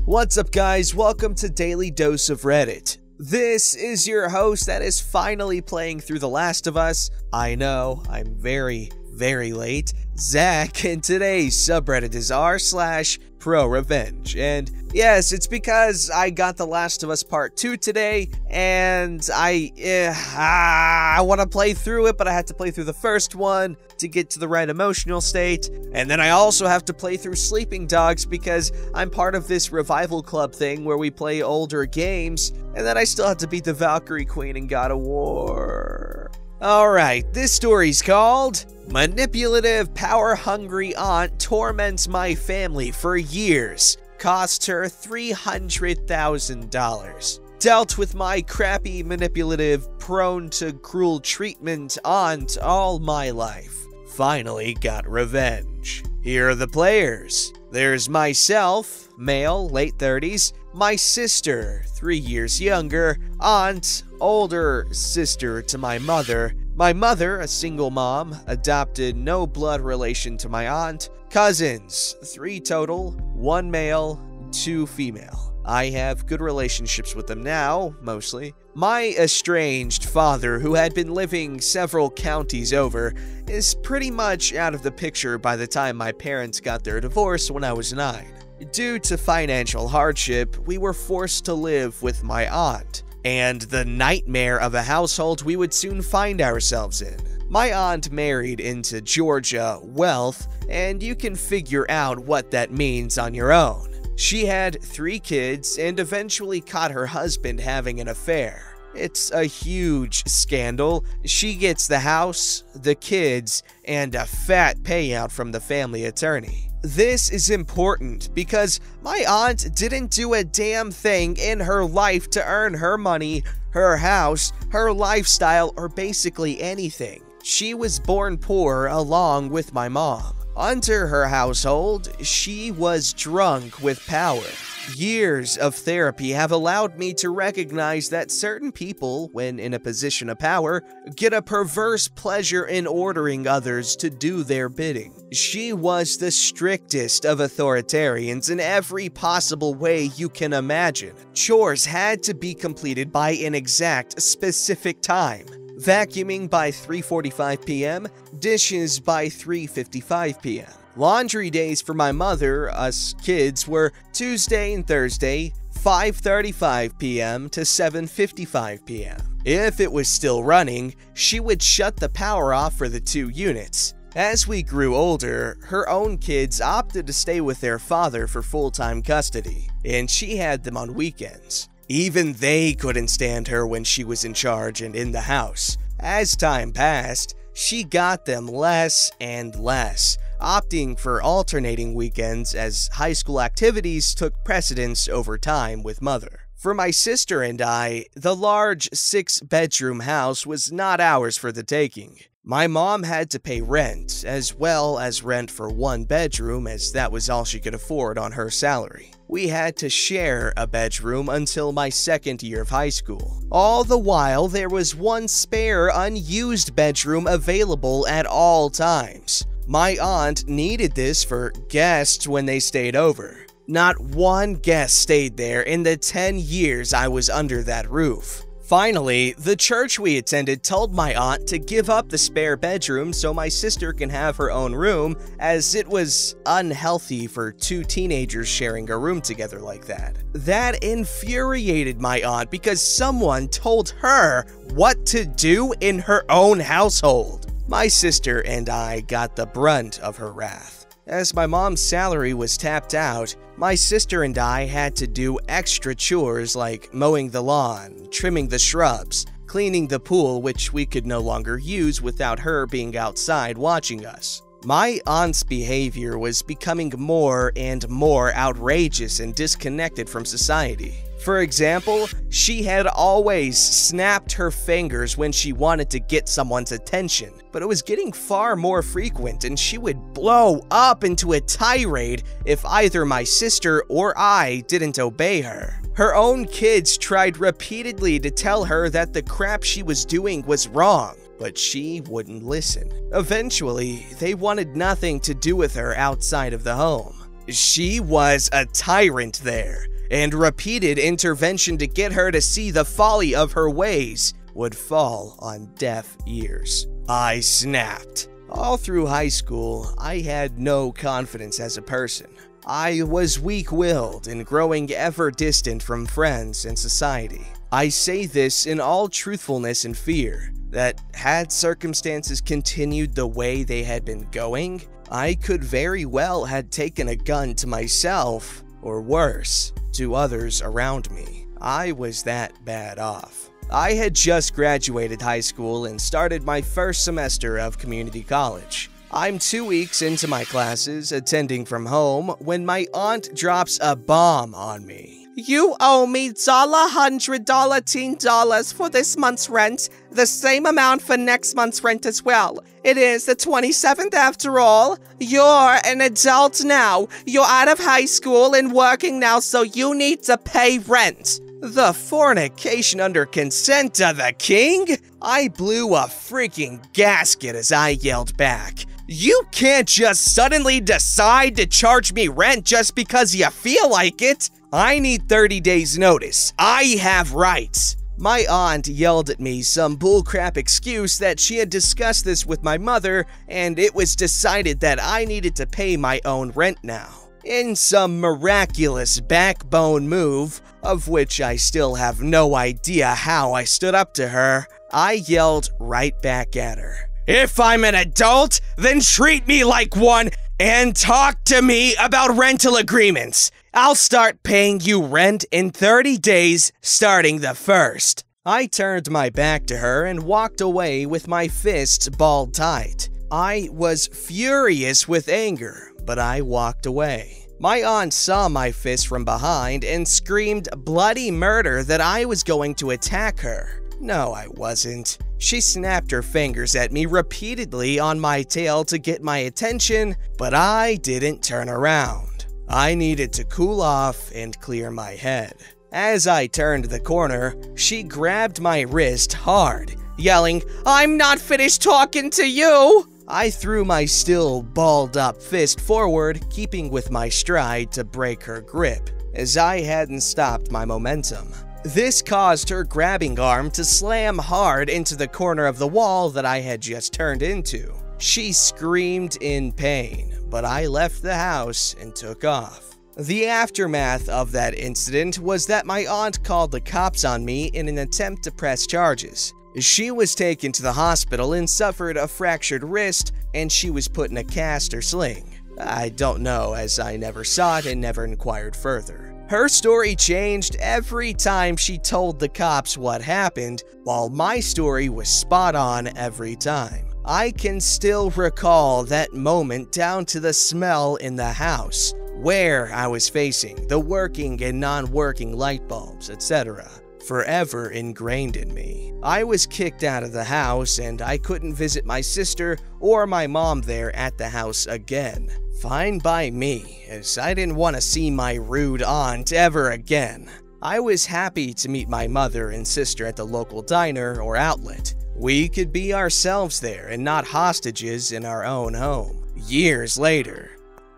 What's up, guys? Welcome to Daily Dose of Reddit. This is your host that is finally playing through The Last of Us. I know, I'm very late. Zach, and today's subreddit is r/ProRevenge. And yes, it's because I got The Last of Us Part 2 today, and I want to play through it, but I had to play through the first one to get to the right emotional state. And then I also have to play through Sleeping Dogs because I'm part of this revival club thing where we play older games, and then I still have to beat the Valkyrie Queen in God of War. Alright, this story's called Manipulative, Power-Hungry Aunt Torments My Family for Years. Cost her $300,000. Dealt with my crappy, manipulative, prone to cruel treatment aunt all my life. Finally got revenge. Here are the players. There's myself, male, late 30s, my sister, 3 years younger, aunt, older sister to my mother, a single mom, adopted, no blood relation to my aunt, cousins, 3 total, 1 male, 2 female. I have good relationships with them now, mostly. My estranged father, who had been living several counties over, is pretty much out of the picture by the time my parents got their divorce when I was 9. Due to financial hardship, we were forced to live with my aunt, and the nightmare of a household we would soon find ourselves in. My aunt married into Georgia wealth, and you can figure out what that means on your own. She had 3 kids and eventually caught her husband having an affair. It's a huge scandal. She gets the house, the kids, and a fat payout from the family attorney. This is important because my aunt didn't do a damn thing in her life to earn her money, her house, her lifestyle, or basically anything. She was born poor along with my mom. Under her household, she was drunk with power. Years of therapy have allowed me to recognize that certain people, when in a position of power, get a perverse pleasure in ordering others to do their bidding. She was the strictest of authoritarians in every possible way you can imagine. Chores had to be completed by an exact, specific time. Vacuuming by 3:45 p.m., dishes by 3:55 p.m. Laundry days for my mother, us kids, were Tuesday and Thursday, 5:35 p.m. to 7:55 p.m. If it was still running, she would shut the power off for the 2 units. As we grew older, her own kids opted to stay with their father for full-time custody, and she had them on weekends. Even they couldn't stand her when she was in charge and in the house. As time passed, she got them less and less, opting for alternating weekends as high school activities took precedence over time with mother. For my sister and I, the large 6-bedroom house was not ours for the taking. My mom had to pay rent, as well as rent for 1 bedroom, as that was all she could afford on her salary. We had to share a bedroom until my 2nd year of high school. All the while, there was 1 spare unused bedroom available at all times. My aunt needed this for guests when they stayed over. Not 1 guest stayed there in the 10 years I was under that roof. Finally, the church we attended told my aunt to give up the spare bedroom so my sister can have her own room, as it was unhealthy for 2 teenagers sharing a room together like that. That infuriated my aunt because someone told her what to do in her own household. My sister and I got the brunt of her wrath. As my mom's salary was tapped out, my sister and I had to do extra chores like mowing the lawn, trimming the shrubs, cleaning the pool, which we could no longer use without her being outside watching us. My aunt's behavior was becoming more and more outrageous and disconnected from society. For example, she had always snapped her fingers when she wanted to get someone's attention, but it was getting far more frequent, and she would blow up into a tirade if either my sister or I didn't obey her. Her own kids tried repeatedly to tell her that the crap she was doing was wrong, but she wouldn't listen. Eventually, they wanted nothing to do with her outside of the home. She was a tyrant there. and repeated intervention to get her to see the folly of her ways would fall on deaf ears. I snapped. All through high school, I had no confidence as a person. I was weak-willed and growing ever distant from friends and society. I say this in all truthfulness and fear, that had circumstances continued the way they had been going, I could very well have taken a gun to myself, or worse, to others around me. I was that bad off. I had just graduated high school and started my first semester of community college. I'm 2 weeks into my classes, attending from home, when my aunt drops a bomb on me. "You owe me $100 for this month's rent, the same amount for next month's rent as well. It is the 27th after all. You're an adult now. You're out of high school and working now, so you need to pay rent." The fornication under consent of the king? I blew a freaking gasket as I yelled back. "You can't just suddenly decide to charge me rent just because you feel like it. I need 30 days notice. I have rights." My aunt yelled at me some bullcrap excuse that she had discussed this with my mother and it was decided that I needed to pay my own rent now. In some miraculous backbone move, of which I still have no idea how I stood up to her, I yelled right back at her. "If I'm an adult, then treat me like one and talk to me about rental agreements. I'll start paying you rent in 30 days, starting the 1st. I turned my back to her and walked away with my fists balled tight. I was furious with anger, but I walked away. My aunt saw my fist from behind and screamed bloody murder that I was going to attack her. No, I wasn't. She snapped her fingers at me repeatedly on my tail to get my attention, but I didn't turn around. I needed to cool off and clear my head. As I turned the corner, she grabbed my wrist hard, yelling, "I'm not finished talking to you!" I threw my still balled-up fist forward, keeping with my stride to break her grip, as I hadn't stopped my momentum. This caused her grabbing arm to slam hard into the corner of the wall that I had just turned into. She screamed in pain, but I left the house and took off. The aftermath of that incident was that my aunt called the cops on me in an attempt to press charges. She was taken to the hospital and suffered a fractured wrist, and she was put in a cast or sling. I don't know, as I never saw it and never inquired further. Her story changed every time she told the cops what happened, while my story was spot on every time. I can still recall that moment down to the smell in the house, where I was facing, the working and non-working light bulbs, etc. Forever ingrained in me. I was kicked out of the house and I couldn't visit my sister or my mom there at the house again. Fine by me, as I didn't want to see my rude aunt ever again. I was happy to meet my mother and sister at the local diner or outlet. We could be ourselves there and not hostages in our own home. Years later,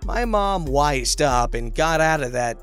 my mom wised up and got out of that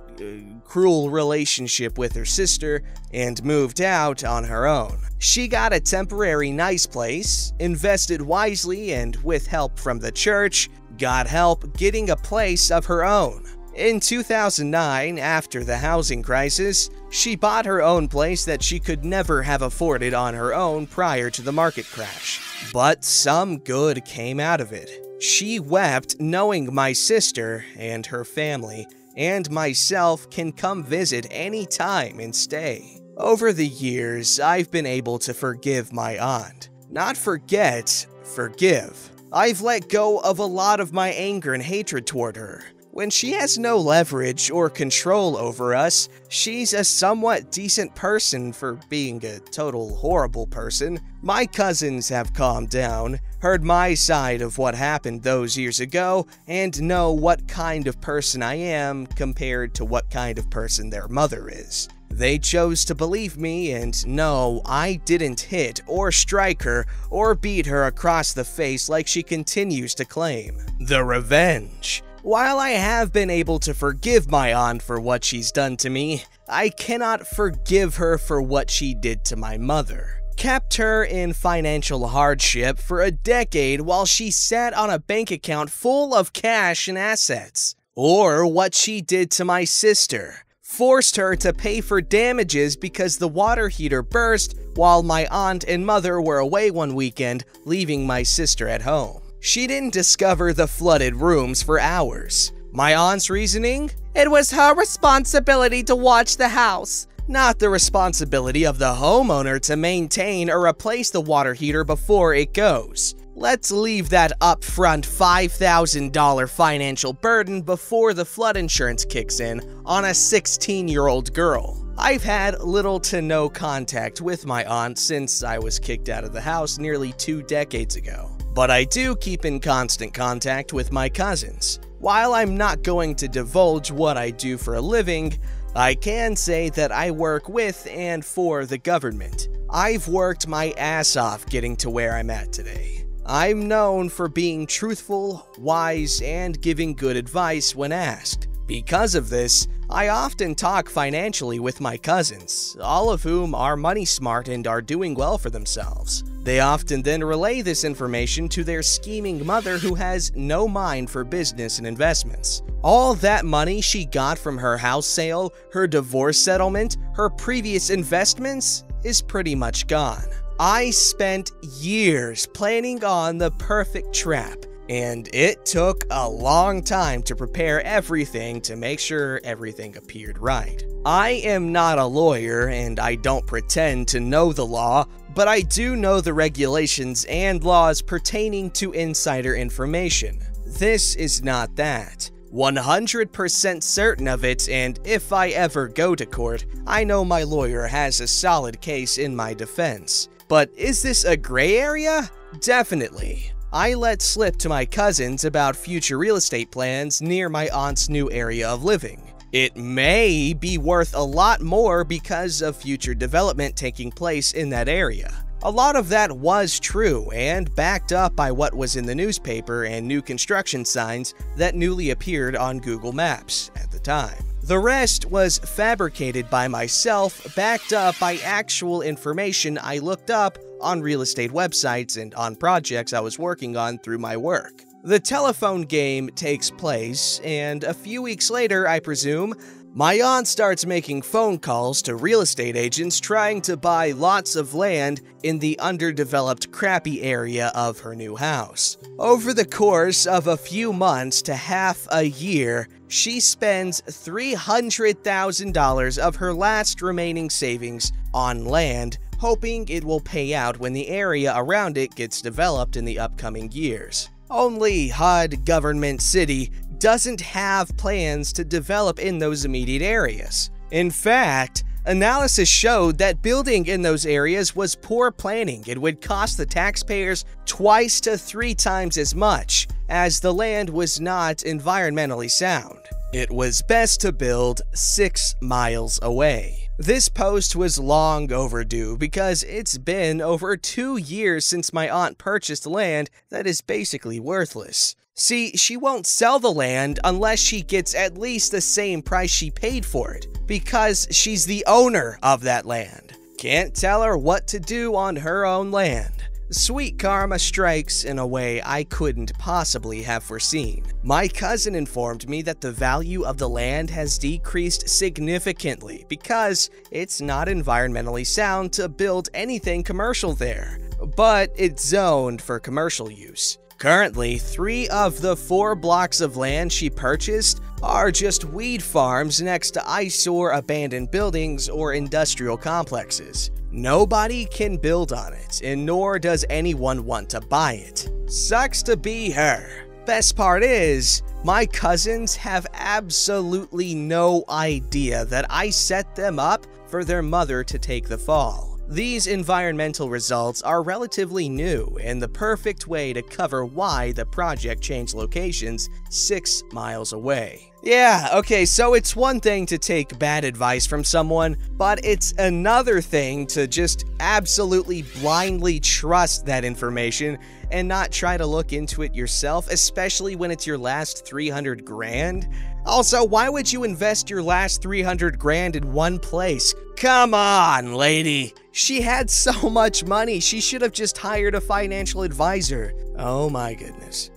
cruel relationship with her sister and moved out on her own. She got a temporary nice place, invested wisely, and with help from the church, got help getting a place of her own. In 2009, after the housing crisis, she bought her own place that she could never have afforded on her own prior to the market crash. But some good came out of it. She wept knowing my sister and her family and myself can come visit any time and stay. Over the years, I've been able to forgive my aunt. Not forget, forgive. I've let go of a lot of my anger and hatred toward her. When she has no leverage or control over us, she's a somewhat decent person for being a total horrible person. My cousins have calmed down, heard my side of what happened those years ago, and know what kind of person I am compared to what kind of person their mother is. They chose to believe me and know I didn't hit or strike her or beat her across the face like she continues to claim. The revenge. While I have been able to forgive my aunt for what she's done to me, I cannot forgive her for what she did to my mother. Kept her in financial hardship for a decade while she sat on a bank account full of cash and assets. Or what she did to my sister. Forced her to pay for damages because the water heater burst while my aunt and mother were away one weekend, leaving my sister at home. She didn't discover the flooded rooms for hours. My aunt's reasoning? It was her responsibility to watch the house, not the responsibility of the homeowner to maintain or replace the water heater before it goes. Let's leave that upfront $5,000 financial burden before the flood insurance kicks in on a 16-year-old girl. I've had little to no contact with my aunt since I was kicked out of the house nearly 2 decades ago. But I do keep in constant contact with my cousins. While I'm not going to divulge what I do for a living, I can say that I work with and for the government. I've worked my ass off getting to where I'm at today. I'm known for being truthful, wise, and giving good advice when asked. Because of this, I often talk financially with my cousins, all of whom are money smart and are doing well for themselves. They often then relay this information to their scheming mother who has no mind for business and investments. All that money she got from her house sale, her divorce settlement, her previous investments is pretty much gone. I spent years planning on the perfect trap, and it took a long time to prepare everything to make sure everything appeared right. I am not a lawyer and I don't pretend to know the law, but I do know the regulations and laws pertaining to insider information. This is not that. 100% certain of it, and if I ever go to court, I know my lawyer has a solid case in my defense. But is this a gray area? Definitely. I let slip to my cousins about future real estate plans near my aunt's new area of living. It may be worth a lot more because of future development taking place in that area. A lot of that was true and backed up by what was in the newspaper and new construction signs that newly appeared on Google Maps at the time. The rest was fabricated by myself, backed up by actual information I looked up on real estate websites and on projects I was working on through my work. The telephone game takes place, and a few weeks later, I presume, my aunt starts making phone calls to real estate agents trying to buy lots of land in the underdeveloped, crappy area of her new house. Over the course of a few months to half a year, she spends $300,000 of her last remaining savings on land, hoping it will pay out when the area around it gets developed in the upcoming years. Only HUD Government City doesn't have plans to develop in those immediate areas. In fact, analysis showed that building in those areas was poor planning and would cost the taxpayers 2 to 3 times as much, as the land was not environmentally sound. It was best to build 6 miles away. This post was long overdue because it's been over 2 years since my aunt purchased land that is basically worthless. See, she won't sell the land unless she gets at least the same price she paid for it, because she's the owner of that land. Can't tell her what to do on her own land. Sweet karma strikes in a way I couldn't possibly have foreseen. My cousin informed me that the value of the land has decreased significantly because it's not environmentally sound to build anything commercial there, but it's zoned for commercial use. Currently, 3 of the 4 blocks of land she purchased are just weed farms next to eyesore abandoned buildings or industrial complexes. Nobody can build on it, and nor does anyone want to buy it. Sucks to be her. Best part is, my cousins have absolutely no idea that I set them up for their mother to take the fall. These environmental results are relatively new and the perfect way to cover why the project changed locations 6 miles away. Yeah, okay, so it's one thing to take bad advice from someone, but it's another thing to just absolutely blindly trust that information and not try to look into it yourself, especially when it's your last 300 grand. Also, why would you invest your last 300 grand in one place? Come on, lady. She had so much money, she should have just hired a financial advisor. Oh my goodness.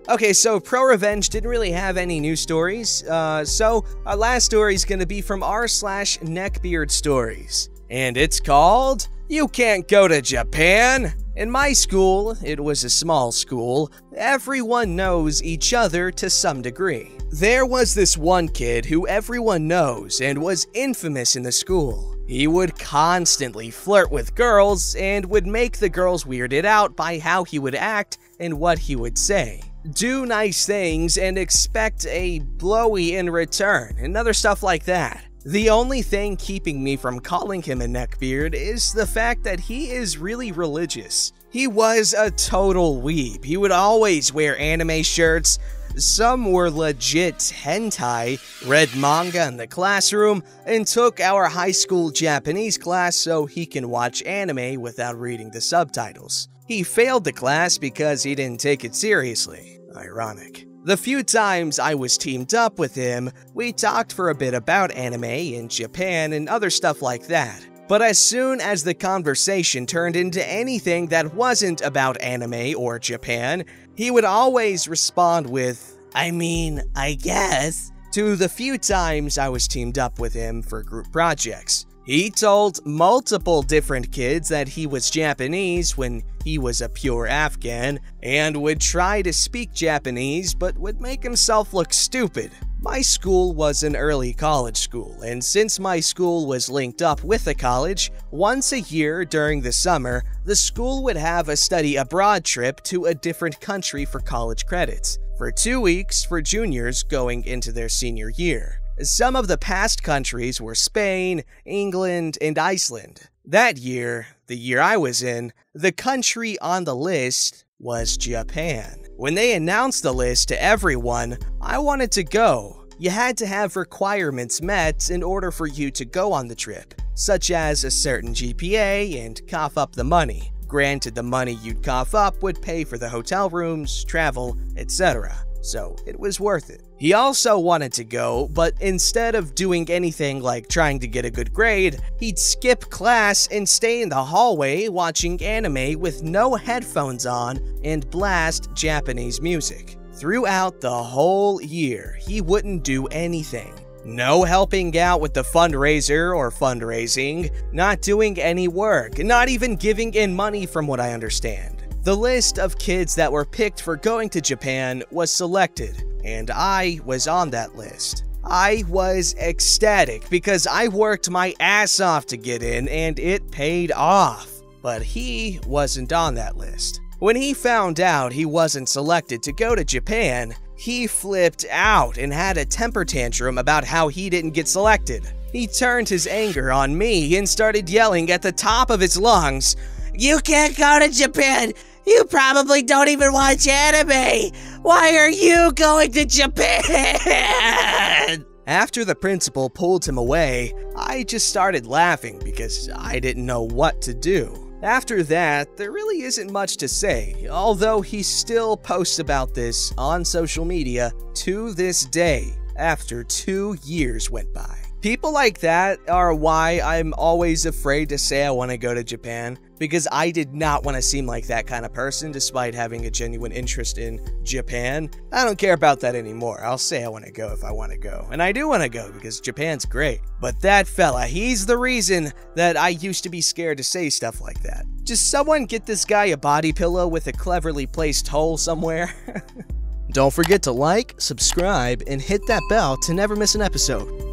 Okay, so ProRevenge didn't really have any news stories, so our last story is gonna be from r/neckbeard stories. And it's called, You Can't Go to Japan. In my school, it was a small school, everyone knows each other to some degree. There was this one kid who everyone knows and was infamous in the school. He would constantly flirt with girls and would make the girls weirded out by how he would act and what he would say. Do nice things and expect a blowy in return and other stuff like that. The only thing keeping me from calling him a neckbeard is the fact that he is really religious. He was a total weeb. He would always wear anime shirts. Some were legit hentai, read manga in the classroom, and took our high school Japanese class so he can watch anime without reading the subtitles. He failed the class because he didn't take it seriously. Ironic. The few times I was teamed up with him, we talked for a bit about anime in Japan and other stuff like that. But as soon as the conversation turned into anything that wasn't about anime or Japan, he would always respond with, I mean, I guess, to the few times I was teamed up with him for group projects. He told multiple different kids that he was Japanese when he was a pure Afghan, and would try to speak Japanese but would make himself look stupid. My school was an early college school, and since my school was linked up with a college, once a year during the summer, the school would have a study abroad trip to a different country for college credits, for 2 weeks for juniors going into their senior year. Some of the past countries were Spain, England, and Iceland. That year, the year I was in, the country on the list was Japan. When they announced the list to everyone, I wanted to go. You had to have requirements met in order for you to go on the trip, such as a certain GPA and cough up the money. Granted, the money you'd cough up would pay for the hotel rooms, travel, etc. So it was worth it. He also wanted to go, but instead of doing anything like trying to get a good grade, he'd skip class and stay in the hallway watching anime with no headphones on and blast Japanese music. Throughout the whole year, he wouldn't do anything. No helping out with the fundraiser or fundraising, not doing any work, not even giving in money from what I understand. The list of kids that were picked for going to Japan was selected, and I was on that list. I was ecstatic because I worked my ass off to get in and it paid off. But he wasn't on that list. When he found out he wasn't selected to go to Japan, he flipped out and had a temper tantrum about how he didn't get selected. He turned his anger on me and started yelling at the top of his lungs, "You can't go to Japan! You probably don't even watch anime! Why are you going to Japan?" After the principal pulled him away, I just started laughing because I didn't know what to do. After that, there really isn't much to say, although he still posts about this on social media to this day, after 2 years went by. People like that are why I'm always afraid to say I want to go to Japan, because I did not want to seem like that kind of person despite having a genuine interest in Japan. I don't care about that anymore. I'll say I want to go if I want to go, and I do want to go because Japan's great. But that fella, he's the reason that I used to be scared to say stuff like that. Just someone get this guy a body pillow with a cleverly placed hole somewhere. Don't forget to like, subscribe, and hit that bell to never miss an episode.